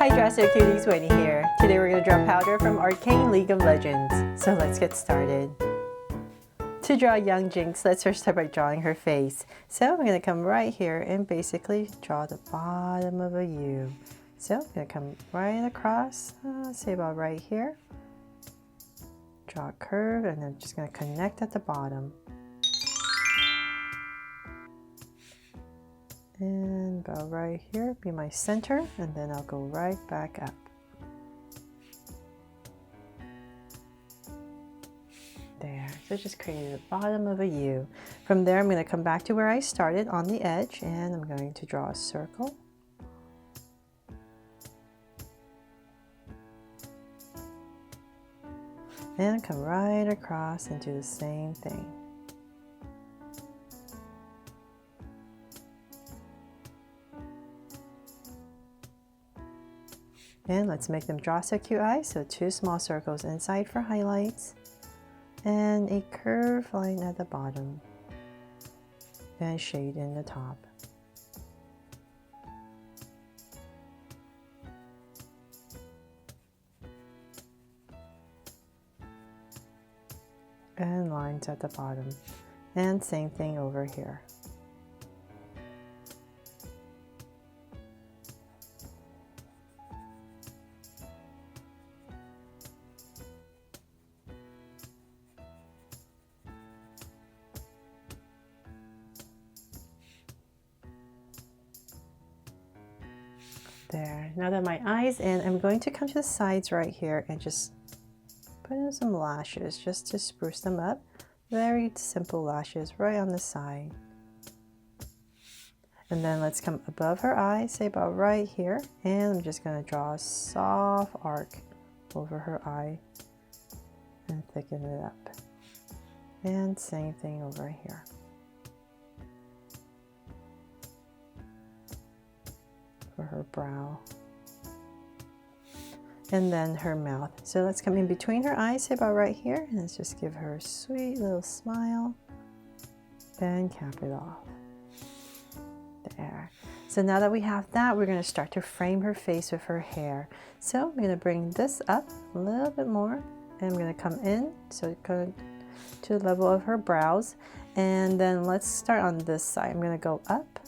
Hi Dresser Cuties, Winnie here. Today we're going to draw powder from Arcane League of Legends. So let's get started. To draw young Jinx, let's first start by drawing her face. So I'm going to come right here and basically draw the bottom of a U. So I'm going to come right across, say about right here. Draw a curve and I'm just going to connect at the bottom. And about right here be my center, and then I'll go right back up. There, so just created the bottom of a U. From there I'm going to come back to where I started on the edge, and I'm going to draw a circle. And come right across and do the same thing. And let's make them draw so cute eyes. So 2 small circles inside for highlights and a curved line at the bottom and shade in the top. And lines at the bottom. And same thing over here. There, now that my eye's in, I'm going to come to the sides right here and just put in some lashes just to spruce them up. Very simple lashes right on the side. And then let's come above her eye, say about right here, and I'm just going to draw a soft arc over her eye and thicken it up. And same thing over here. For her brow. And then her mouth. So let's come in between her eyes, say about right here, and let's just give her a sweet little smile and cap it off. There. So now that we have that, we're going to start to frame her face with her hair. So I'm going to bring this up a little bit more, and I'm going to come in, so go to the level of her brows, and then let's start on this side. I'm going to go up.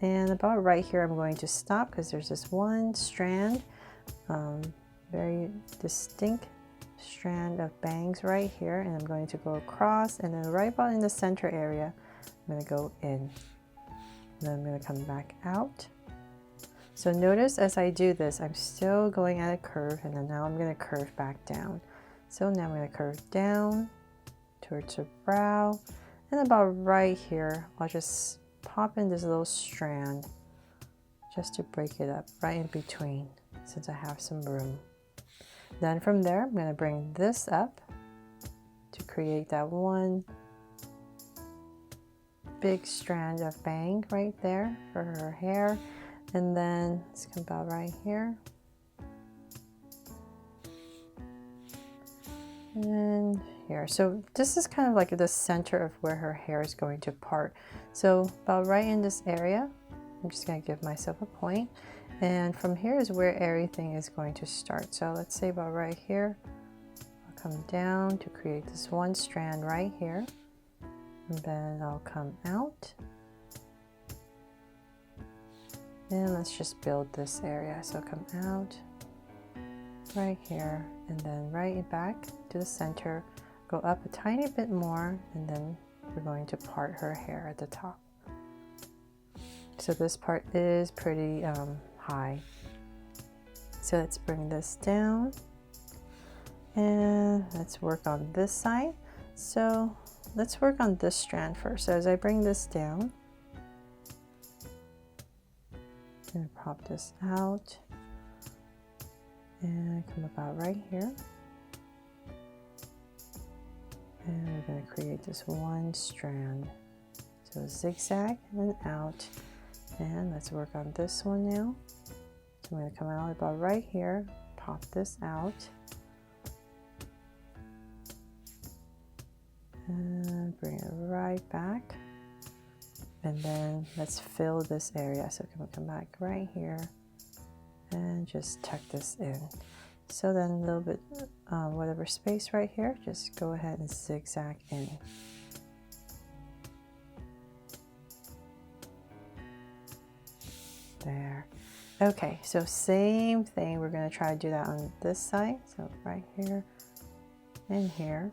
And about right here, I'm going to stop because there's this one strand, very distinct strand of bangs right here. And I'm going to go across, and then right about in the center area, I'm going to go in. And then I'm going to come back out. So notice as I do this, I'm still going at a curve, and then now I'm going to curve back down. So now I'm going to curve down towards her brow, and about right here, I'll just pop in this little strand just to break it up right in between, since I have some room. Then from there, I'm going to bring this up to create that one big strand of bang right there for her hair. And then let's come about right here. And here. So this is kind of like the center of where her hair is going to part. So about right in this area, I'm just going to give myself a point. And from here is where everything is going to start. So let's say about right here, I'll come down to create this one strand right here. And then I'll come out. And let's just build this area. So come out right here, and then right back to the center, go up a tiny bit more, and then we're going to part her hair at the top. So this part is pretty high. So let's bring this down, and let's work on this side. So let's work on this strand first. So as I bring this down, I'm going to pop this out and come about right here. And we're going to create this one strand. So zigzag and out. And let's work on this one now. So I'm going to come out about right here, pop this out. And bring it right back. And then let's fill this area. So we'll come back right here and just tuck this in. So then a little bit, whatever space right here, just go ahead and zigzag in. There. Okay, so same thing. We're going to try to do that on this side. So right here and here.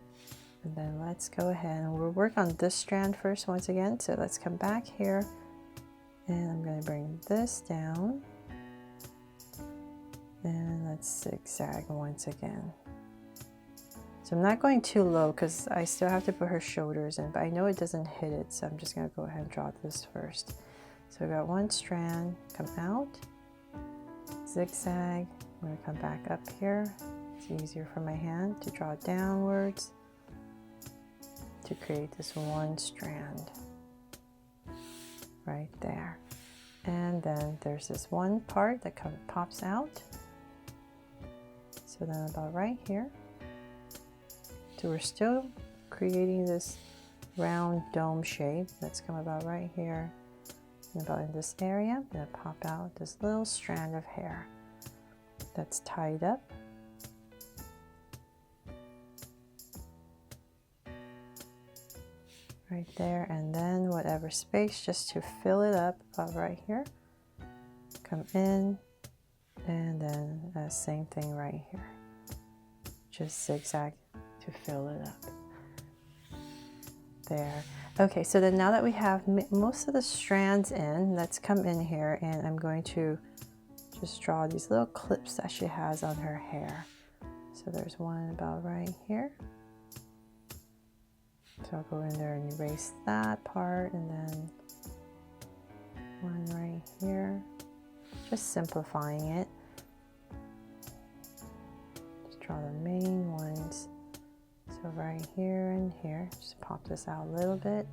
And then let's go ahead and we'll work on this strand first once again. So let's come back here and I'm going to bring this down. And let's zigzag once again. So I'm not going too low because I still have to put her shoulders in, but I know it doesn't hit it. So I'm just going to go ahead and draw this first. So we got one strand, come out, zigzag. I'm going to come back up here. It's easier for my hand to draw downwards to create this one strand right there. And then there's this one part that pops out. So then about right here. So we're still creating this round dome shape. Let's come about right here. And about in this area, I'm going to pop out this little strand of hair that's tied up. Right there, and then whatever space just to fill it up about right here. Come in, and then same thing right here. Just zigzag to fill it up. There. Okay, so then now that we have most of the strands in, let's come in here and I'm going to just draw these little clips that she has on her hair. So there's one about right here. So I'll go in there and erase that part and then one right here. Just simplifying it. Just draw the main ones. So right here and here, just pop this out a little bit.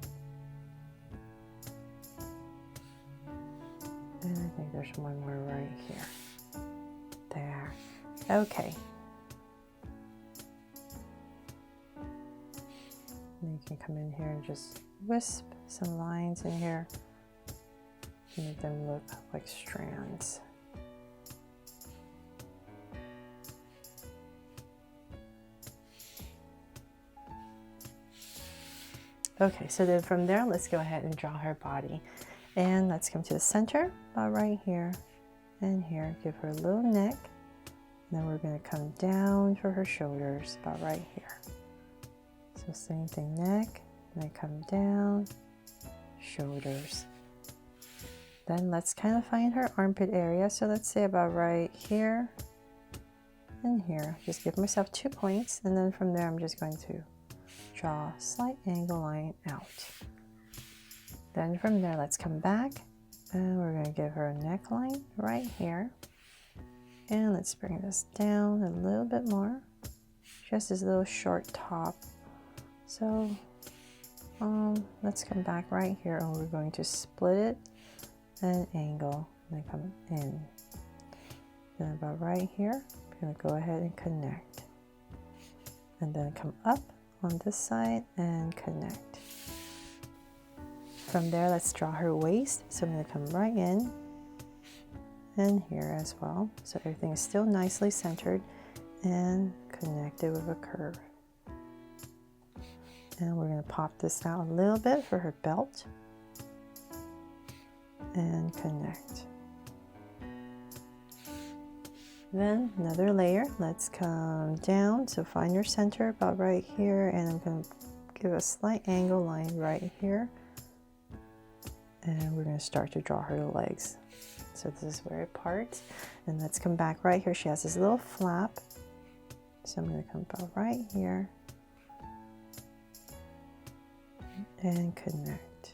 And I think there's one more right here. There. Okay. And you can come in here and just wisp some lines in here to make them look like strands. Okay, so then from there, let's go ahead and draw her body. And let's come to the center, about right here and here. Give her a little neck. And then we're going to come down for her shoulders, about right here. So same thing, neck, and then come down, shoulders. Then let's kind of find her armpit area. So let's say about right here and here. Just give myself 2 points, and then from there I'm just going to draw a slight angle line out. Then from there, let's come back and we're going to give her a neckline right here. And let's bring this down a little bit more. Just this little short top. So let's come back right here and we're going to split it and angle and then come in. Then about right here, we're going to go ahead and connect. And then come up on this side and connect. From there, let's draw her waist. So I'm going to come right in and here as well. So everything is still nicely centered and connected with a curve. And we're going to pop this out a little bit for her belt and connect. Then another layer, let's come down. So find your center about right here, and I'm going to give a slight angle line right here. And we're going to start to draw her legs. So this is where it parts. And let's come back right here. She has this little flap. So I'm going to come about right here and connect.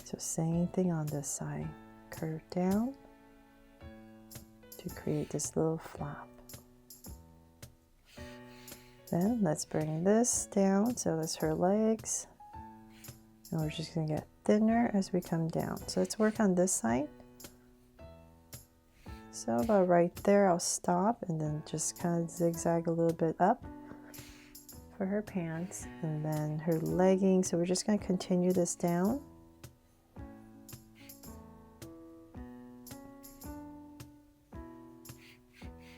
So same thing on this side. Curve down to create this little flap. Then let's bring this down. So that's her legs. And we're just going to get thinner as we come down. So let's work on this side. So about right there, I'll stop and then just kind of zigzag a little bit up for her pants and then her leggings. So we're just going to continue this down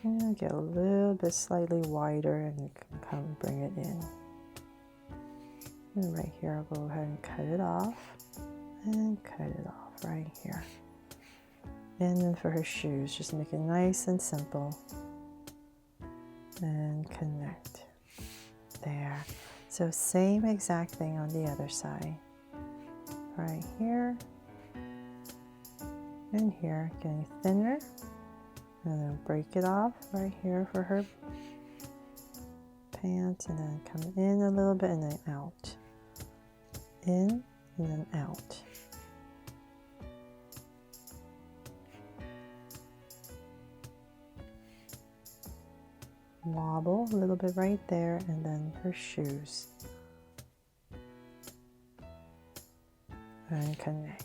And get a little bit slightly wider and you can come bring it in. And right here, I'll go ahead and cut it off. And cut it off right here. And then for her shoes, just make it nice and simple. And connect. There. So same exact thing on the other side. Right here. And here, getting thinner. And then break it off right here for her pants. And then come in a little bit and then out. In and then out. Wobble a little bit right there, and then her shoes. And connect.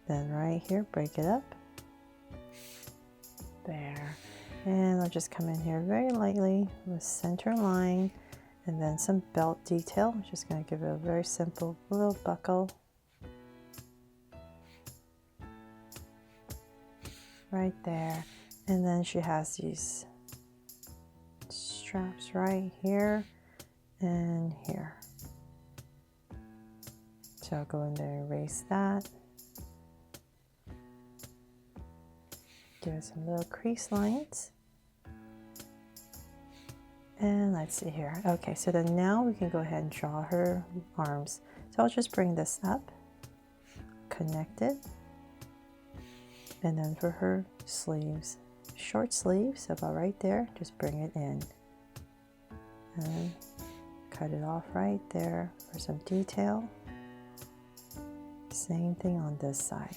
Then right here, break it up. There. And I'll just come in here very lightly with center line and then some belt detail. I'm just going to give it a very simple little buckle. Right there. And then she has these straps right here and here. So I'll go in there and erase that. Give it some little crease lines. And let's see here. Okay, so then now we can go ahead and draw her arms. So I'll just bring this up, connect it, and then for her sleeves, short sleeves, about right there, just bring it in. And cut it off right there for some detail. Same thing on this side.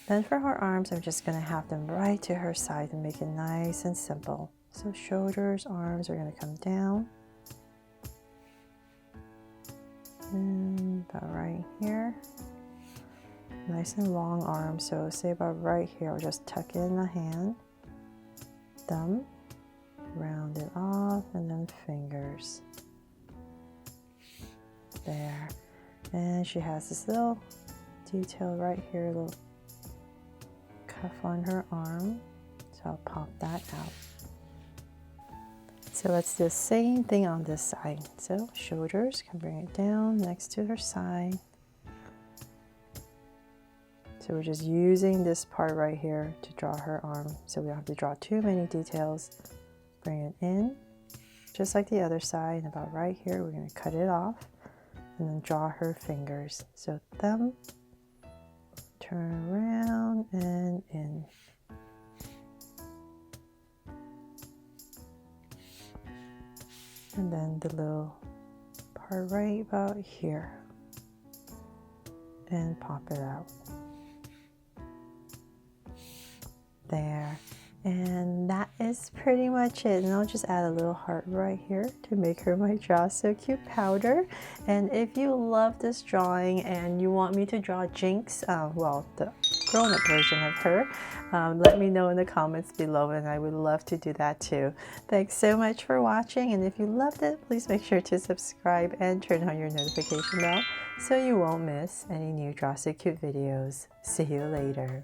Then for her arms, I'm just going to have them right to her side and make it nice and simple. So shoulders, arms are going to come down. And about right here. Nice and long arms, so say about right here, I'll just tuck in the hand, thumb, round it off, and then fingers. There. And she has this little detail right here, a little cuff on her arm. So I'll pop that out. So let's do the same thing on this side. So shoulders, can bring it down next to her side. So we're just using this part right here to draw her arm. So we don't have to draw too many details. Bring it in, just like the other side. And about right here, we're going to cut it off and then draw her fingers. So thumb, turn around and in. And then the little part right about here. And pop it out. There. And that is pretty much it. And I'll just add a little heart right here to make her my Draw So Cute powder. And if you love this drawing and you want me to draw Jinx, well, the grown-up version of her, let me know in the comments below and I would love to do that too. Thanks so much for watching, and if you loved it, please make sure to subscribe and turn on your notification bell so you won't miss any new Draw So Cute videos. See you later.